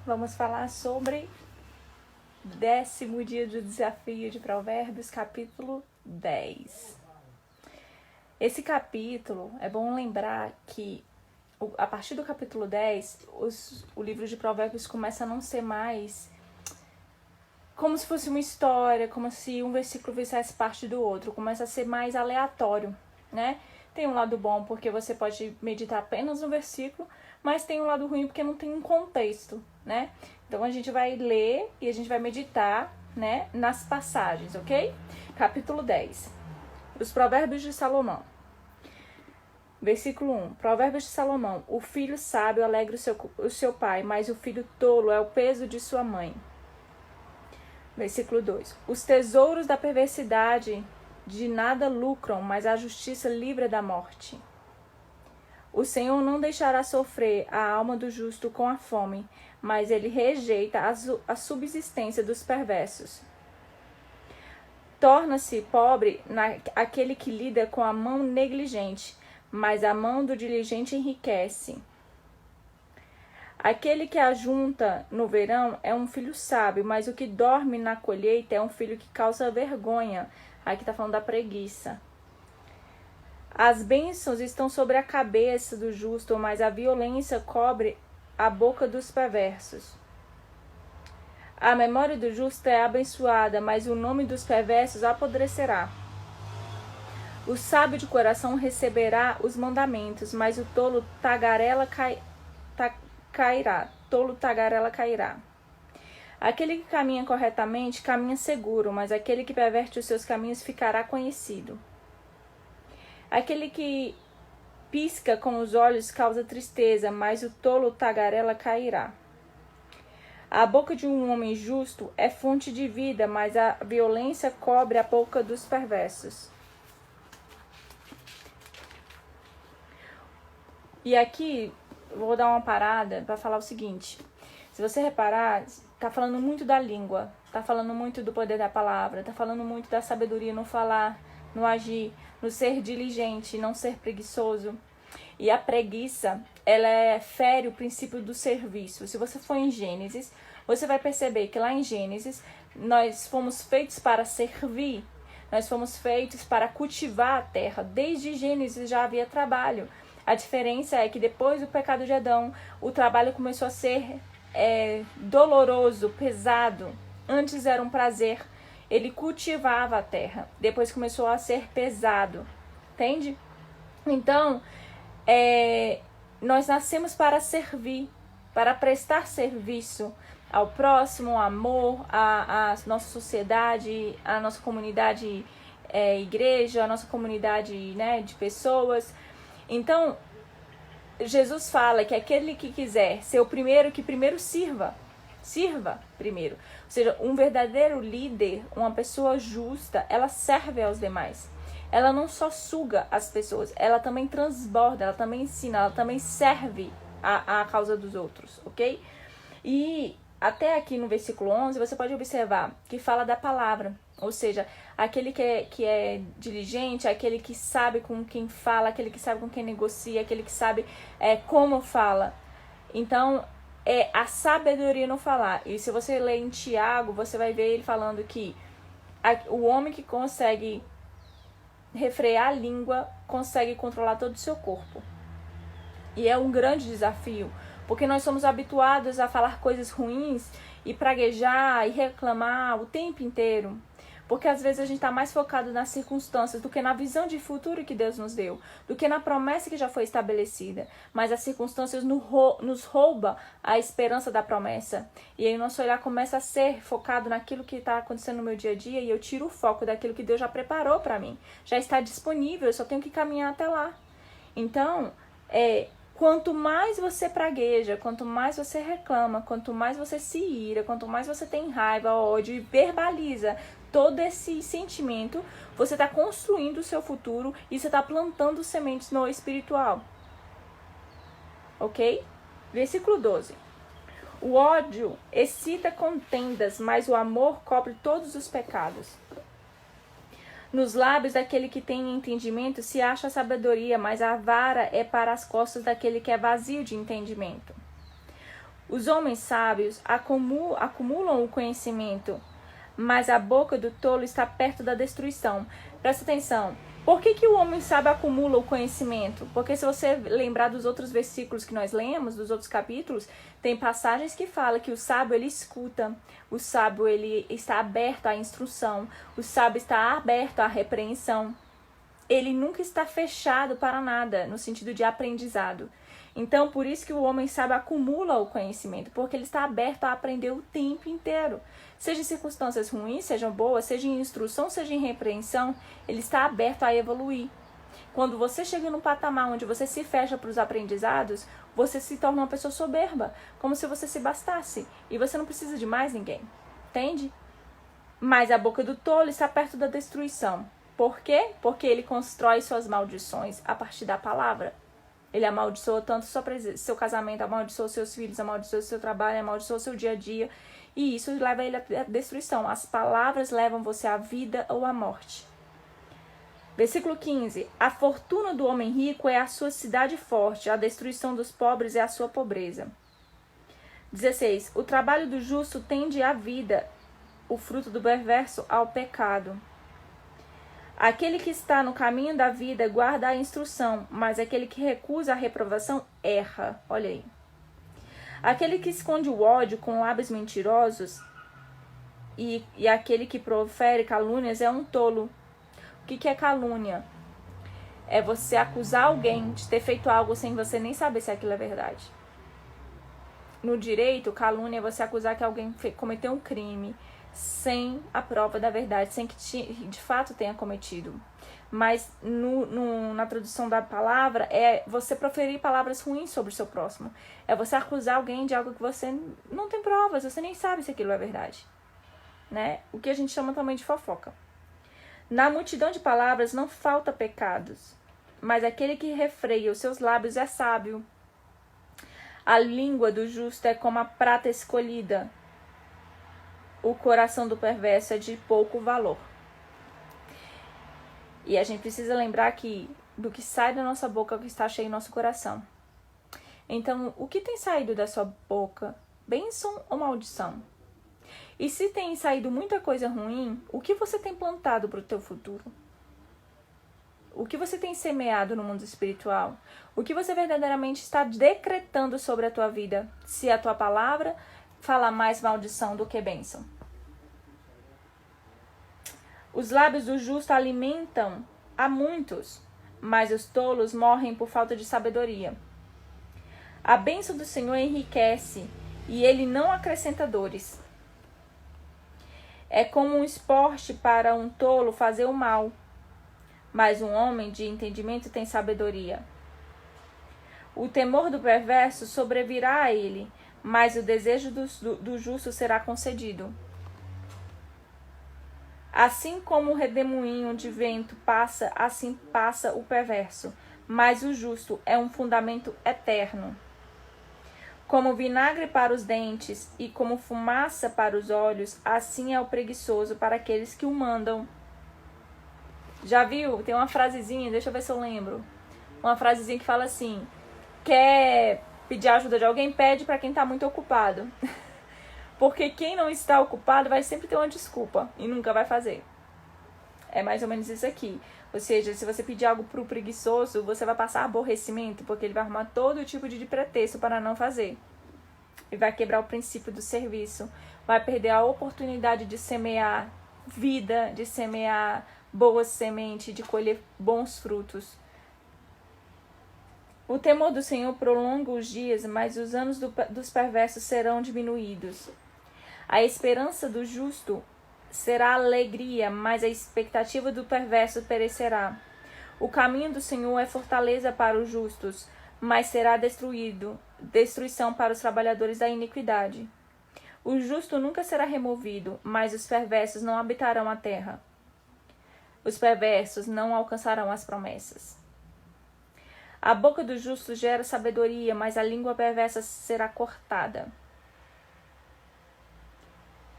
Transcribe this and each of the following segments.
Vamos falar sobre 10º dia do desafio de Provérbios, capítulo 10. Esse capítulo, é bom lembrar que a partir do capítulo 10, o livro de Provérbios começa a não ser mais como se fosse uma história, como se um versículo fizesse parte do outro, começa a ser mais aleatório, né? Tem um lado bom porque você pode meditar apenas no versículo, mas tem um lado ruim porque não tem um contexto, né? Então a gente vai ler e a gente vai meditar, né, nas passagens, ok? Capítulo 10. Os Provérbios de Salomão. Versículo 1. Provérbios de Salomão. O filho sábio alegra o seu pai, mas o filho tolo é o peso de sua mãe. Versículo 2. Os tesouros da perversidade de nada lucram, mas a justiça livra da morte. O Senhor não deixará sofrer a alma do justo com a fome, mas ele rejeita a subsistência dos perversos. Torna-se pobre aquele que lida com a mão negligente, mas a mão do diligente enriquece. Aquele que ajunta no verão é um filho sábio, mas o que dorme na colheita é um filho que causa vergonha. Aqui está falando da preguiça. As bênçãos estão sobre a cabeça do justo, mas a violência cobre a boca dos perversos. A memória do justo é abençoada, mas o nome dos perversos apodrecerá. O sábio de coração receberá os mandamentos, mas o tolo tagarela cairá. Aquele que caminha corretamente caminha seguro, mas aquele que perverte os seus caminhos ficará conhecido. Aquele que pisca com os olhos causa tristeza, mas o tolo tagarela cairá. A boca de um homem justo é fonte de vida, mas a violência cobre a boca dos perversos. E aqui vou dar uma parada para falar o seguinte. Se você reparar, tá falando muito da língua, tá falando muito do poder da palavra, tá falando muito da sabedoria no falar, no agir, no ser diligente, não ser preguiçoso. E a preguiça, ela fere o princípio do serviço. Se você for em Gênesis, você vai perceber que lá em Gênesis, nós fomos feitos para servir, nós fomos feitos para cultivar a terra. Desde Gênesis já havia trabalho. A diferença é que depois do pecado de Adão, o trabalho começou a ser doloroso, pesado. Antes era um prazer. Ele cultivava a terra. Depois começou a ser pesado. Entende? Então, nós nascemos para servir, para prestar serviço ao próximo, amor, à nossa sociedade, à nossa comunidade igreja, à nossa comunidade, né, de pessoas. Então, Jesus fala que aquele que quiser ser o primeiro, que primeiro sirva primeiro. Ou seja, um verdadeiro líder, uma pessoa justa, ela serve aos demais. Ela não só suga as pessoas, ela também transborda, ela também ensina, ela também serve a causa dos outros, ok? E até aqui no versículo 11, você pode observar que fala da palavra. Ou seja, aquele que é diligente, aquele que sabe com quem fala, aquele que sabe com quem negocia, aquele que sabe como fala. Então, é a sabedoria no falar. E se você ler em Tiago, você vai ver ele falando que o homem que consegue refrear a língua consegue controlar todo o seu corpo. E é um grande desafio, porque nós somos habituados a falar coisas ruins e praguejar e reclamar o tempo inteiro. Porque às vezes a gente está mais focado nas circunstâncias do que na visão de futuro que Deus nos deu, do que na promessa que já foi estabelecida. Mas as circunstâncias nos roubam a esperança da promessa. E aí o nosso olhar começa a ser focado naquilo que está acontecendo no meu dia a dia e eu tiro o foco daquilo que Deus já preparou para mim. Já está disponível, eu só tenho que caminhar até lá. Então, quanto mais você pragueja, quanto mais você reclama, quanto mais você se ira, quanto mais você tem raiva, ódio e verbaliza todo esse sentimento, você está construindo o seu futuro e você está plantando sementes no espiritual. Ok? Versículo 12. O ódio excita contendas, mas o amor cobre todos os pecados. Nos lábios daquele que tem entendimento se acha sabedoria, mas a vara é para as costas daquele que é vazio de entendimento. Os homens sábios acumulam o conhecimento, mas a boca do tolo está perto da destruição. Presta atenção. Por que o homem sábio acumula o conhecimento? Porque se você lembrar dos outros versículos que nós lemos, dos outros capítulos, tem passagens que falam que o sábio, ele escuta, o sábio, ele está aberto à instrução, o sábio está aberto à repreensão. Ele nunca está fechado para nada, no sentido de aprendizado. Então, por isso que o homem sábio acumula o conhecimento, porque ele está aberto a aprender o tempo inteiro. Seja em circunstâncias ruins, sejam boas, seja em instrução, seja em repreensão, ele está aberto a evoluir. Quando você chega num patamar onde você se fecha para os aprendizados, você se torna uma pessoa soberba, como se você se bastasse, e você não precisa de mais ninguém, entende? Mas a boca do tolo está perto da destruição. Por quê? Porque ele constrói suas maldições a partir da palavra. Ele amaldiçoa tanto seu casamento, amaldiçoa seus filhos, amaldiçoa seu trabalho, amaldiçoa seu dia a dia. E isso leva ele à destruição. As palavras levam você à vida ou à morte. Versículo 15. A fortuna do homem rico é a sua cidade forte, a destruição dos pobres é a sua pobreza. 16. O trabalho do justo tende à vida, o fruto do perverso ao pecado. Aquele que está no caminho da vida guarda a instrução, mas aquele que recusa a reprovação erra. Olha aí. Aquele que esconde o ódio com lábios mentirosos e aquele que profere calúnias é um tolo. O que é calúnia? É você acusar alguém de ter feito algo sem você nem saber se aquilo é verdade. No direito, calúnia é você acusar que alguém cometeu um crime sem a prova da verdade, sem que de fato tenha cometido. Mas na tradução da palavra, é você proferir palavras ruins sobre o seu próximo. É você acusar alguém de algo que você não tem provas, você nem sabe se aquilo é verdade. Né? O que a gente chama também de fofoca. Na multidão de palavras não falta pecados, mas aquele que refreia os seus lábios é sábio. A língua do justo é como a prata escolhida. O coração do perverso é de pouco valor. E a gente precisa lembrar que do que sai da nossa boca é o que está cheio no nosso coração. Então, o que tem saído da sua boca? Bênção ou maldição? E se tem saído muita coisa ruim, o que você tem plantado para o teu futuro? O que você tem semeado no mundo espiritual? O que você verdadeiramente está decretando sobre a tua vida? Se a tua palavra fala mais maldição do que bênção. Os lábios do justo alimentam a muitos, mas os tolos morrem por falta de sabedoria. A bênção do Senhor enriquece, e ele não acrescenta dores. É como um esporte para um tolo fazer o mal, mas um homem de entendimento tem sabedoria. O temor do perverso sobrevirá a ele, mas o desejo do justo será concedido. Assim como o redemoinho de vento passa, assim passa o perverso, mas o justo é um fundamento eterno. Como vinagre para os dentes e como fumaça para os olhos, assim é o preguiçoso para aqueles que o mandam. Já viu? Tem uma frasezinha, deixa eu ver se eu lembro. Uma frasezinha que fala assim: quer pedir ajuda de alguém? Pede para quem está muito ocupado. Porque quem não está ocupado vai sempre ter uma desculpa e nunca vai fazer. É mais ou menos isso aqui. Ou seja, se você pedir algo pro preguiçoso, você vai passar aborrecimento, porque ele vai arrumar todo tipo de pretexto para não fazer. E vai quebrar o princípio do serviço. Vai perder a oportunidade de semear vida, de semear boas sementes, de colher bons frutos. O temor do Senhor prolonga os dias, mas os anos dos perversos serão diminuídos. A esperança do justo será alegria, mas a expectativa do perverso perecerá. O caminho do Senhor é fortaleza para os justos, mas será destruição para os trabalhadores da iniquidade. O justo nunca será removido, mas os perversos não habitarão a terra. Os perversos não alcançarão as promessas. A boca do justo gera sabedoria, mas a língua perversa será cortada.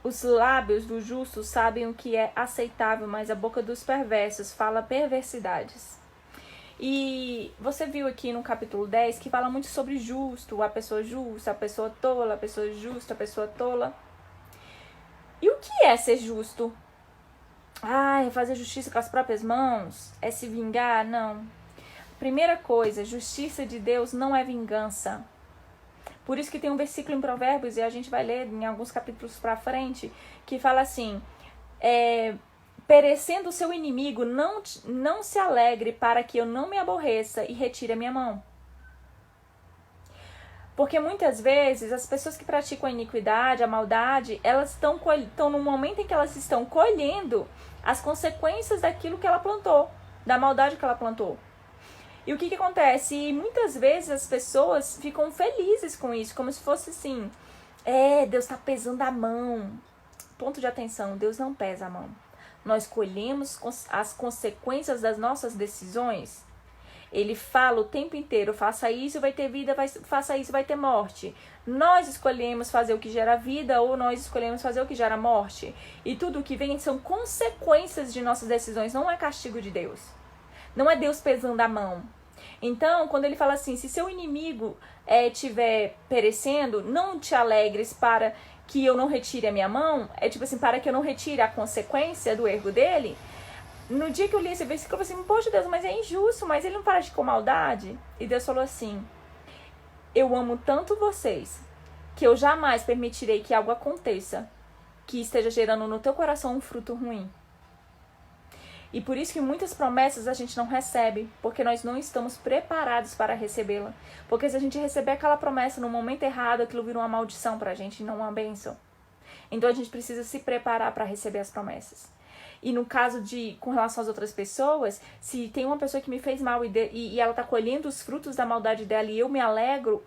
Os lábios do justo sabem o que é aceitável, mas a boca dos perversos fala perversidades. E você viu aqui no capítulo 10 que fala muito sobre justo, a pessoa tola, a pessoa justa, a pessoa tola. E o que é ser justo? É fazer justiça com as próprias mãos? É se vingar? Não. Primeira coisa, justiça de Deus não é vingança. Por isso que tem um versículo em Provérbios, e a gente vai ler em alguns capítulos pra frente, que fala assim, perecendo o seu inimigo, não se alegre para que eu não me aborreça e retire a minha mão. Porque muitas vezes as pessoas que praticam a iniquidade, a maldade, elas estão no momento em que elas estão colhendo as consequências daquilo que ela plantou, da maldade que ela plantou. E o que acontece? E muitas vezes as pessoas ficam felizes com isso, como se fosse assim, Deus está pesando a mão. Ponto de atenção, Deus não pesa a mão. Nós colhemos as consequências das nossas decisões. Ele fala o tempo inteiro, faça isso, vai ter vida, faça isso, vai ter morte. Nós escolhemos fazer o que gera vida ou nós escolhemos fazer o que gera morte. E tudo o que vem são consequências de nossas decisões, não é castigo de Deus. Não é Deus pesando a mão. Então, quando ele fala assim, se seu inimigo estiver perecendo, não te alegres para que eu não retire a minha mão, tipo assim, para que eu não retire a consequência do erro dele. No dia que eu li esse versículo, eu falei assim, poxa Deus, mas é injusto, mas ele não para de com maldade? E Deus falou assim, eu amo tanto vocês, que eu jamais permitirei que algo aconteça que esteja gerando no teu coração um fruto ruim. E por isso que muitas promessas a gente não recebe, porque nós não estamos preparados para recebê-la. Porque se a gente receber aquela promessa no momento errado, aquilo vira uma maldição pra gente e não uma bênção. Então a gente precisa se preparar para receber as promessas. E no caso com relação às outras pessoas, se tem uma pessoa que me fez mal e ela tá colhendo os frutos da maldade dela e eu me alegro,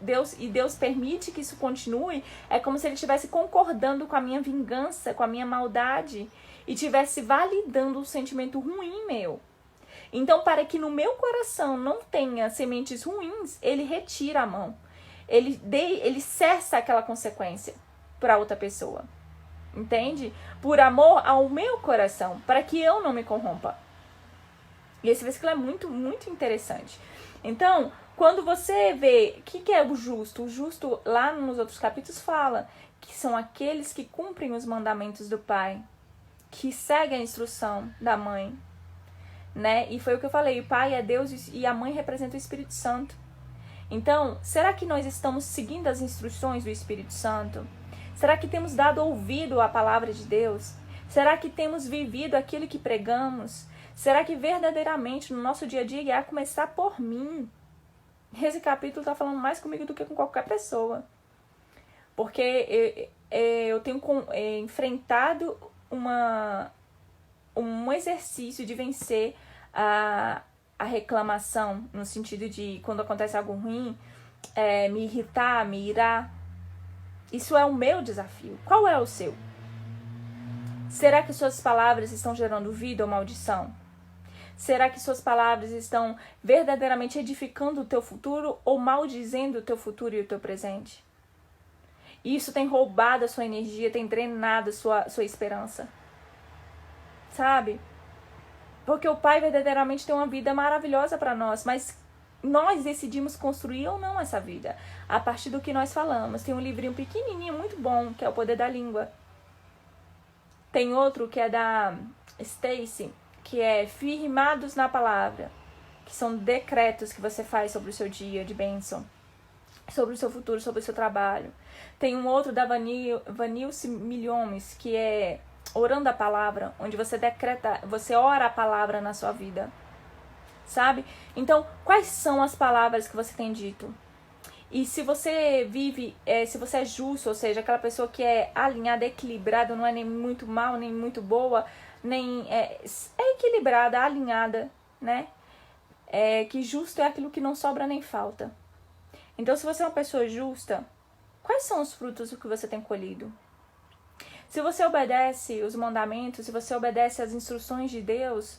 Deus permite que isso continue, é como se ele estivesse concordando com a minha vingança, com a minha maldade e estivesse validando o sentimento ruim meu. Então, para que no meu coração não tenha sementes ruins, ele retira a mão. Ele cessa aquela consequência para outra pessoa. Entende? Por amor ao meu coração, para que eu não me corrompa. E esse versículo é muito, muito interessante. Então, quando você vê o que é o justo lá nos outros capítulos fala que são aqueles que cumprem os mandamentos do Pai, que seguem a instrução da mãe, né? E foi o que eu falei, o Pai é Deus e a mãe representa o Espírito Santo. Então, será que nós estamos seguindo as instruções do Espírito Santo? Será que temos dado ouvido à palavra de Deus? Será que temos vivido aquilo que pregamos? Será que verdadeiramente no nosso dia a dia começar por mim? Esse capítulo está falando mais comigo do que com qualquer pessoa. Porque eu tenho enfrentado um exercício de vencer a reclamação, no sentido de quando acontece algo ruim, me irritar, me irar. Isso é o meu desafio. Qual é o seu? Será que suas palavras estão gerando vida ou maldição? Será que suas palavras estão verdadeiramente edificando o teu futuro ou maldizendo o teu futuro e o teu presente? Isso tem roubado a sua energia, tem drenado a sua esperança. Sabe? Porque o Pai verdadeiramente tem uma vida maravilhosa para nós, mas nós decidimos construir ou não essa vida a partir do que nós falamos. Tem um livrinho pequenininho, muito bom, que é O Poder da Língua. Tem outro que é da Stacy, que é Firmados na Palavra, que são decretos que você faz sobre o seu dia de bênção, sobre o seu futuro, sobre o seu trabalho. Tem um outro da Vanilce Milhomes, que é Orando a Palavra, onde você decreta, você ora a palavra na sua vida. Sabe? Então, quais são as palavras que você tem dito? E se você vive, se você é justo, ou seja, aquela pessoa que é alinhada, equilibrada, não é nem muito mal, nem muito boa, nem é equilibrada, alinhada, né? Que justo é aquilo que não sobra nem falta. Então, se você é uma pessoa justa, quais são os frutos que você tem colhido? Se você obedece os mandamentos, se você obedece às instruções de Deus,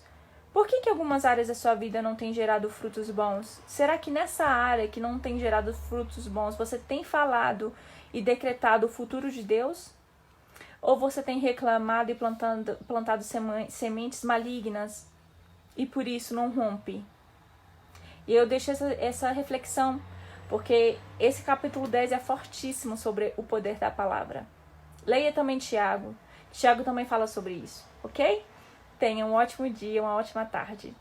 por que algumas áreas da sua vida não têm gerado frutos bons? Será que nessa área que não tem gerado frutos bons, você tem falado e decretado o futuro de Deus? Ou você tem reclamado e plantado sementes malignas e por isso não rompe? E eu deixo essa reflexão, porque esse capítulo 10 é fortíssimo sobre o poder da palavra. Leia também Tiago. Tiago também fala sobre isso, ok? Tenha um ótimo dia, uma ótima tarde.